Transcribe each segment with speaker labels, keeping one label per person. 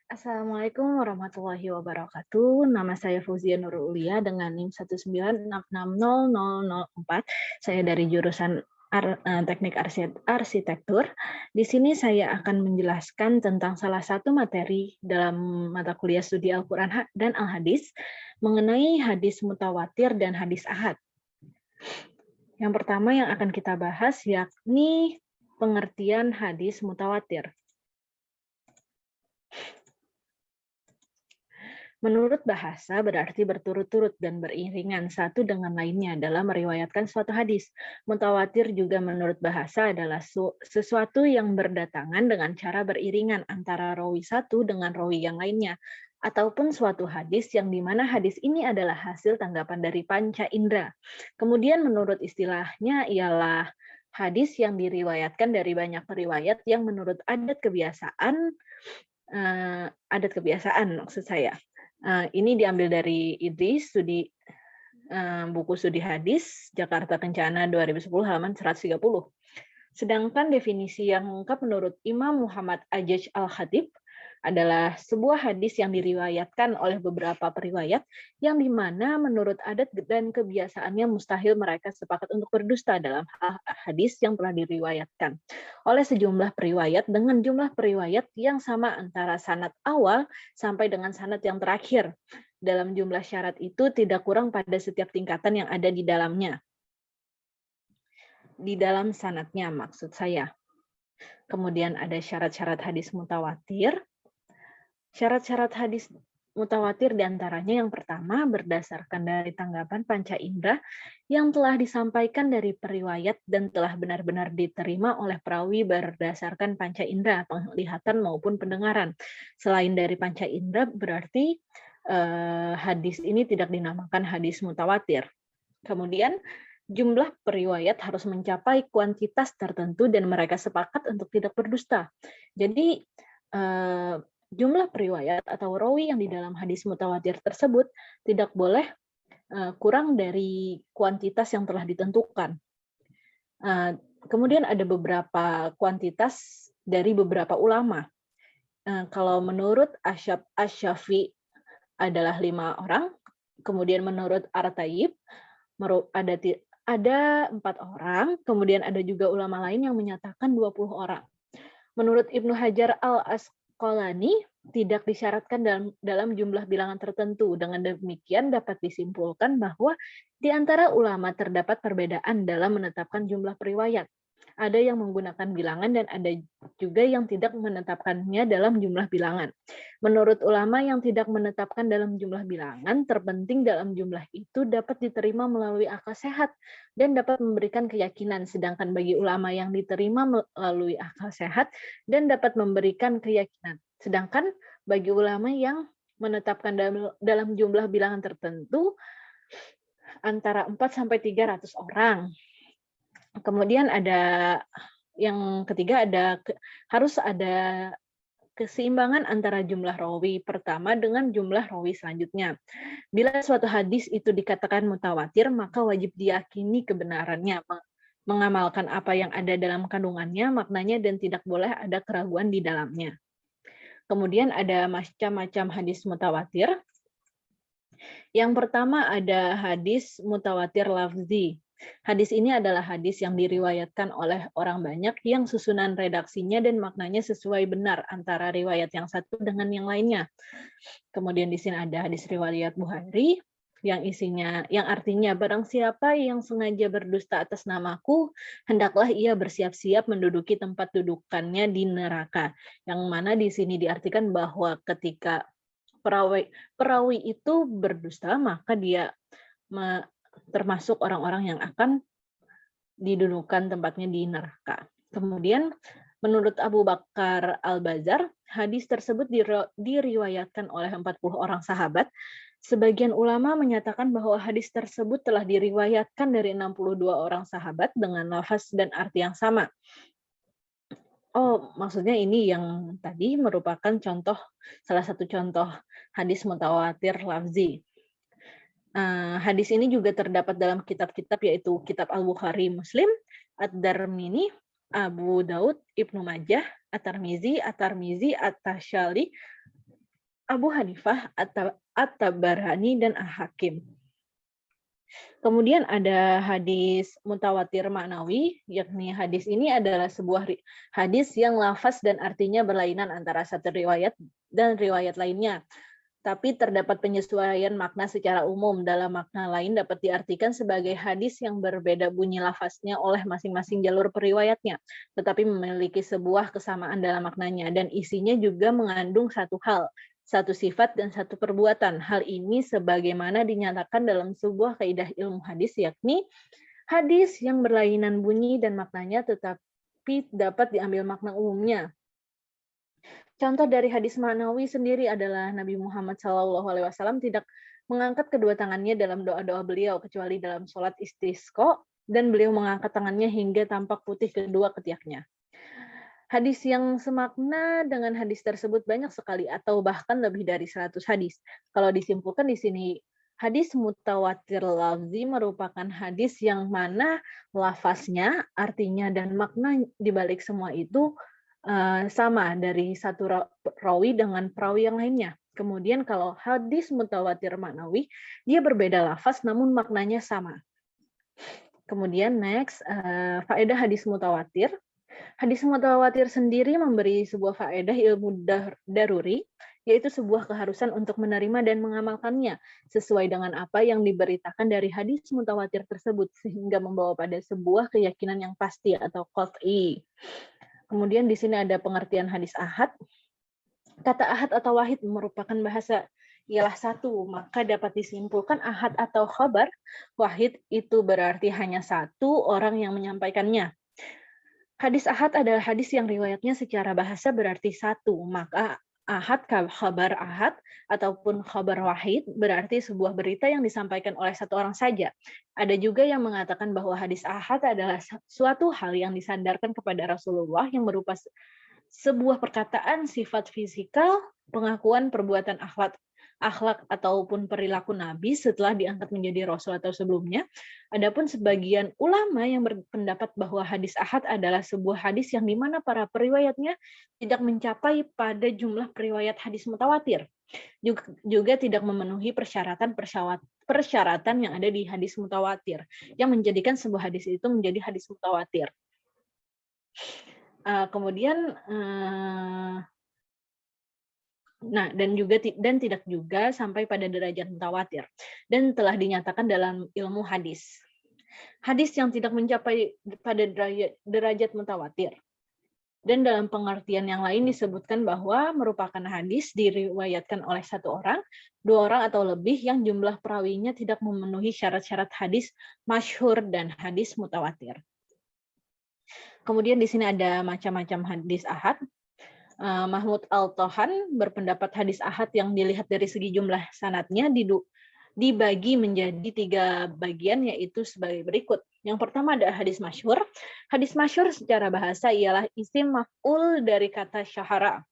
Speaker 1: Assalamualaikum warahmatullahi wabarakatuh. Nama saya Fauzia Nurul Ulia dengan NIM 196600004. Saya dari jurusan Teknik Arsitektur. Di sini saya akan menjelaskan tentang salah satu materi dalam mata kuliah studi Al-Quran dan Al-Hadis mengenai hadis mutawatir dan hadis ahad. Yang pertama yang akan kita bahas yakni pengertian hadis mutawatir. Menurut bahasa berarti berturut-turut dan beriringan satu dengan lainnya dalam meriwayatkan suatu hadis. Mutawatir juga menurut bahasa adalah sesuatu yang berdatangan dengan cara beriringan antara rawi satu dengan rawi yang lainnya, ataupun suatu hadis yang dimana hadis ini adalah hasil tanggapan dari panca indera. Kemudian menurut istilahnya ialah hadis yang diriwayatkan dari banyak periwayat yang menurut adat kebiasaan maksud saya. Ini diambil dari Idris, buku studi hadis, Jakarta Kencana 2010 halaman 130. Sedangkan definisi yang lengkap menurut Imam Muhammad Ajaj Al-Khatib adalah sebuah hadis yang diriwayatkan oleh beberapa periwayat yang dimana menurut adat dan kebiasaannya mustahil mereka sepakat untuk berdusta dalam hadis yang telah diriwayatkan oleh sejumlah periwayat dengan jumlah periwayat yang sama antara sanad awal sampai dengan sanad yang terakhir. Dalam jumlah syarat itu tidak kurang pada setiap tingkatan yang ada di dalamnya. Di dalam sanadnya maksud saya. Kemudian ada syarat-syarat hadis mutawatir. Syarat-syarat hadis mutawatir diantaranya yang pertama berdasarkan dari tanggapan panca indera yang telah disampaikan dari periwayat dan telah benar-benar diterima oleh perawi berdasarkan panca indera, penglihatan maupun pendengaran. Selain dari panca indera berarti hadis ini tidak dinamakan hadis mutawatir. Kemudian jumlah periwayat harus mencapai kuantitas tertentu dan mereka sepakat untuk tidak berdusta. Jadi jumlah periwayat atau rawi yang di dalam hadis mutawatir tersebut tidak boleh kurang dari kuantitas yang telah ditentukan. Kemudian ada beberapa kuantitas dari beberapa ulama. Kalau menurut Asy-Syafi'i adalah 5 orang, kemudian menurut Ar-Tayyib ada 4 orang, kemudian ada juga ulama lain yang menyatakan 20 orang. Menurut Ibnu Hajar Al-Asqalani, tidak disyaratkan dalam jumlah bilangan tertentu. Dengan demikian dapat disimpulkan bahwa di antara ulama terdapat perbedaan dalam menetapkan jumlah periwayat. Ada yang menggunakan bilangan dan ada juga yang tidak menetapkannya dalam jumlah bilangan. Menurut ulama yang tidak menetapkan dalam jumlah bilangan, terpenting dalam jumlah itu dapat diterima melalui akal sehat dan dapat memberikan keyakinan. Sedangkan bagi ulama yang diterima melalui akal sehat dan dapat memberikan keyakinan. Sedangkan bagi ulama yang menetapkan dalam jumlah bilangan tertentu antara 4 sampai 300 orang. Kemudian ada yang ketiga harus ada keseimbangan antara jumlah rawi pertama dengan jumlah rawi selanjutnya. Bila suatu hadis itu dikatakan mutawatir, maka wajib diyakini kebenarannya, mengamalkan apa yang ada dalam kandungannya, maknanya, dan tidak boleh ada keraguan di dalamnya. Kemudian ada macam-macam hadis mutawatir. Yang pertama ada hadis mutawatir lafzi. Hadis ini adalah hadis yang diriwayatkan oleh orang banyak yang susunan redaksinya dan maknanya sesuai benar antara riwayat yang satu dengan yang lainnya. Kemudian di sini ada hadis riwayat Bukhari yang artinya barang siapa yang sengaja berdusta atas namaku, hendaklah ia bersiap-siap menduduki tempat dudukannya di neraka. Yang mana di sini diartikan bahwa ketika perawi itu berdusta, maka dia termasuk orang-orang yang akan didudukan tempatnya di neraka. Kemudian menurut Abu Bakar Al-Bazar, hadis tersebut diriwayatkan oleh 40 orang sahabat. Sebagian ulama menyatakan bahwa hadis tersebut telah diriwayatkan dari 62 orang sahabat dengan lafaz dan arti yang sama. Oh, maksudnya ini yang tadi merupakan salah satu contoh hadis mutawatir lafzi. Hadis ini juga terdapat dalam kitab-kitab yaitu Kitab Al-Bukhari Muslim, Ad-Darmini, Abu Daud, Ibnu Majah, At-Tirmizi, At-Tashali, Abu Hanifah, At-Tabarani, dan Al-Hakim. Kemudian ada hadis mutawatir ma'nawi, yakni hadis ini adalah sebuah hadis yang lafaz dan artinya berlainan antara satu riwayat dan riwayat lainnya. Tapi terdapat penyesuaian makna secara umum. Dalam makna lain dapat diartikan sebagai hadis yang berbeda bunyi lafaznya oleh masing-masing jalur periwayatnya, tetapi memiliki sebuah kesamaan dalam maknanya, dan isinya juga mengandung satu hal, satu sifat, dan satu perbuatan. Hal ini sebagaimana dinyatakan dalam sebuah kaidah ilmu hadis, yakni hadis yang berlainan bunyi dan maknanya tetapi dapat diambil makna umumnya. Contoh dari hadis ma'nawi sendiri adalah Nabi Muhammad SAW tidak mengangkat kedua tangannya dalam doa-doa beliau, kecuali dalam sholat istisqa, dan beliau mengangkat tangannya hingga tampak putih kedua ketiaknya. Hadis yang semakna dengan hadis tersebut banyak sekali, atau bahkan lebih dari 100 hadis. Kalau disimpulkan di sini, hadis mutawatir lafzi merupakan hadis yang mana lafaznya, artinya, dan makna dibalik semua itu sama dari satu rawi dengan perawi yang lainnya. Kemudian kalau hadis mutawatir maknawi, dia berbeda lafaz namun maknanya sama. Kemudian next, faedah hadis mutawatir. Hadis mutawatir sendiri memberi sebuah faedah ilmu daruri, yaitu sebuah keharusan untuk menerima dan mengamalkannya sesuai dengan apa yang diberitakan dari hadis mutawatir tersebut, sehingga membawa pada sebuah keyakinan yang pasti atau qat'i. Kemudian di sini ada pengertian hadis ahad. Kata ahad atau wahid merupakan bahasa ialah satu, maka dapat disimpulkan ahad atau khabar wahid itu berarti hanya satu orang yang menyampaikannya. Hadis ahad adalah hadis yang riwayatnya secara bahasa berarti satu, maka ahad, khabar ahad, ataupun khabar wahid berarti sebuah berita yang disampaikan oleh satu orang saja. Ada juga yang mengatakan bahwa hadis ahad adalah suatu hal yang disandarkan kepada Rasulullah yang berupa sebuah perkataan, sifat fisikal, pengakuan, perbuatan akhlak ataupun perilaku Nabi setelah diangkat menjadi Rasul atau sebelumnya. Adapun sebagian ulama yang berpendapat bahwa hadis ahad adalah sebuah hadis yang dimana para periwayatnya tidak mencapai pada jumlah periwayat hadis mutawatir. Juga tidak memenuhi persyaratan yang ada di hadis mutawatir, yang menjadikan sebuah hadis itu menjadi hadis mutawatir. Kemudian dan tidak juga sampai pada derajat mutawatir, dan telah dinyatakan dalam ilmu hadis. Hadis yang tidak mencapai pada derajat mutawatir. Dan dalam pengertian yang lain disebutkan bahwa merupakan hadis diriwayatkan oleh satu orang, dua orang atau lebih yang jumlah perawinya tidak memenuhi syarat-syarat hadis masyhur dan hadis mutawatir. Kemudian di sini ada macam-macam hadis ahad. Mahmud Al-Tohan berpendapat hadis ahad yang dilihat dari segi jumlah sanadnya dibagi menjadi 3 bagian, yaitu sebagai berikut. Yang pertama ada hadis masyhur. Hadis masyhur secara bahasa ialah isim maf'ul dari kata syahara.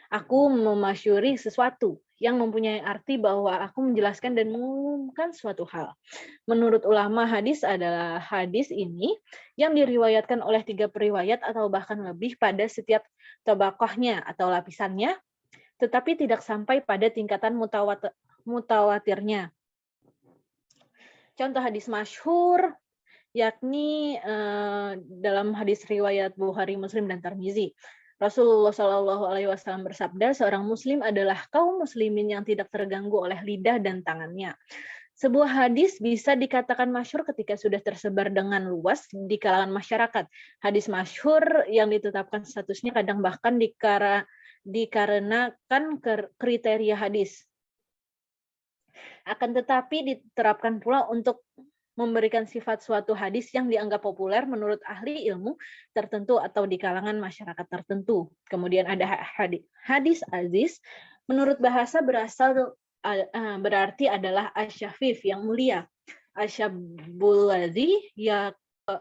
Speaker 1: Aku memasyuri sesuatu, yang mempunyai arti bahwa aku menjelaskan dan mengumumkan suatu hal. Menurut ulama hadis adalah hadis ini yang diriwayatkan oleh 3 periwayat atau bahkan lebih pada setiap tabaqahnya atau lapisannya, tetapi tidak sampai pada tingkatan mutawatirnya. Contoh hadis masyhur yakni dalam hadis riwayat Bukhari, Muslim, dan Tirmizi. Rasulullah SAW bersabda, seorang muslim adalah kaum muslimin yang tidak terganggu oleh lidah dan tangannya. Sebuah hadis bisa dikatakan masyhur ketika sudah tersebar dengan luas di kalangan masyarakat. Hadis masyhur yang ditetapkan statusnya kadang bahkan dikarenakan kriteria hadis. Akan tetapi diterapkan pula untuk memberikan sifat suatu hadis yang dianggap populer menurut ahli ilmu tertentu atau di kalangan masyarakat tertentu. Kemudian ada hadis aziz, menurut bahasa berarti adalah asyafif, yang mulia. Asyabul ladzi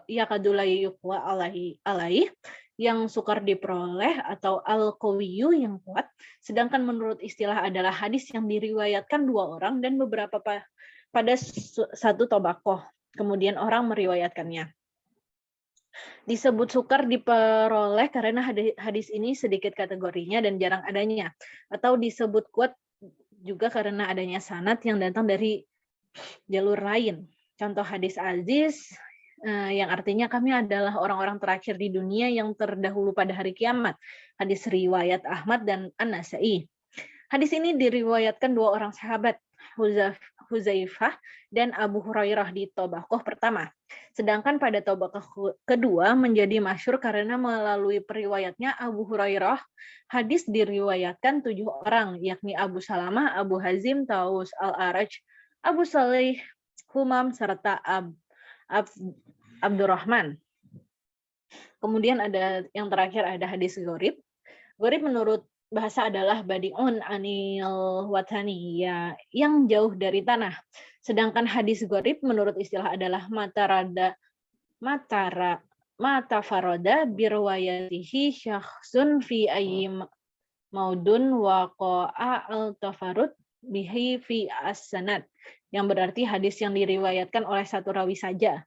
Speaker 1: yakadulai yuqwa alaih, yang sukar diperoleh, atau al-qawiyyu, yang kuat. Sedangkan menurut istilah adalah hadis yang diriwayatkan 2 orang dan beberapa pada satu tobaqoh, kemudian orang meriwayatkannya. Disebut sukar diperoleh karena hadis ini sedikit kategorinya dan jarang adanya, atau disebut kuat juga karena adanya sanad yang datang dari jalur lain. Contoh hadis aziz yang artinya kami adalah orang-orang terakhir di dunia yang terdahulu pada hari kiamat. Hadis riwayat Ahmad dan An-Nasa'i. Hadis ini diriwayatkan dua orang sahabat, Huzaifah dan Abu Hurairah di Tobaqoh pertama. Sedangkan pada Tobaqoh kedua menjadi masyhur karena melalui periwayatnya Abu Hurairah, hadis diriwayatkan 7 orang, yakni Abu Salamah, Abu Hazim, Taus Al-Araj, Abu Salih, Humam, serta Abdurrahman. Kemudian ada yang terakhir ada hadis gharib. Gharib menurut bahasa adalah badi'un anil watani, ya, yang jauh dari tanah. Sedangkan hadis gharib menurut istilah adalah mata faroda birwayatihi syakhsun fi ayyim maudun waqa'a al-tafarud bihi fi as-sanad, yang berarti hadis yang diriwayatkan oleh satu rawi saja.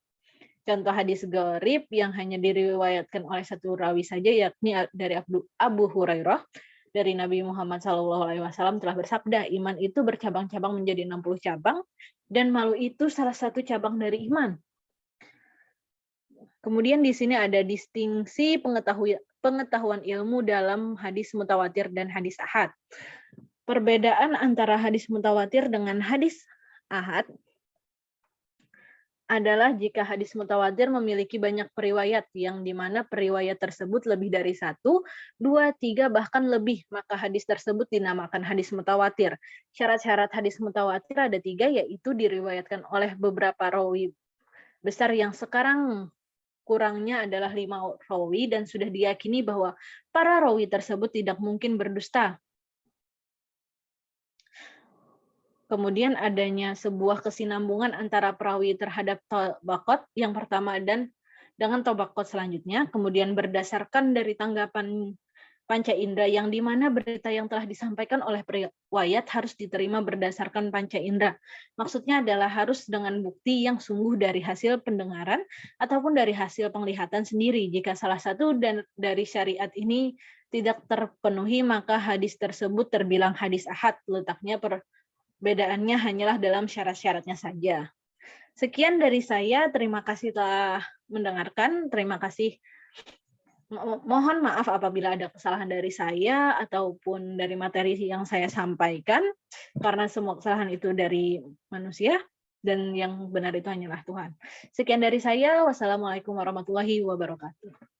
Speaker 1: Contoh hadis gharib yang hanya diriwayatkan oleh satu rawi saja, yakni dari Abu Hurairah, dari Nabi Muhammad SAW telah bersabda, iman itu bercabang-cabang menjadi 60 cabang, dan malu itu salah satu cabang dari iman. Kemudian di sini ada distingsi pengetahuan ilmu dalam hadis mutawatir dan hadis ahad. Perbedaan antara hadis mutawatir dengan hadis ahad adalah jika hadis mutawatir memiliki banyak periwayat, yang dimana periwayat tersebut lebih dari 1, 2, 3, bahkan lebih, maka hadis tersebut dinamakan hadis mutawatir. Syarat-syarat hadis mutawatir ada 3, yaitu diriwayatkan oleh beberapa rawi besar yang sekarang kurangnya adalah 5 rawi, dan sudah diyakini bahwa para rawi tersebut tidak mungkin berdusta. Kemudian adanya sebuah kesinambungan antara perawi terhadap tobaqot yang pertama dan dengan tobaqot selanjutnya, kemudian berdasarkan dari tanggapan panca indera, yang dimana berita yang telah disampaikan oleh periwayat harus diterima berdasarkan panca indera. Maksudnya adalah harus dengan bukti yang sungguh dari hasil pendengaran ataupun dari hasil penglihatan sendiri. Jika salah satu dari syariat ini tidak terpenuhi, maka hadis tersebut terbilang hadis ahad. Letaknya perbedaannya hanyalah dalam syarat-syaratnya saja. Sekian dari saya, terima kasih telah mendengarkan, terima kasih. Mohon maaf apabila ada kesalahan dari saya ataupun dari materi yang saya sampaikan, karena semua kesalahan itu dari manusia, dan yang benar itu hanyalah Tuhan. Sekian dari saya, wassalamualaikum warahmatullahi wabarakatuh.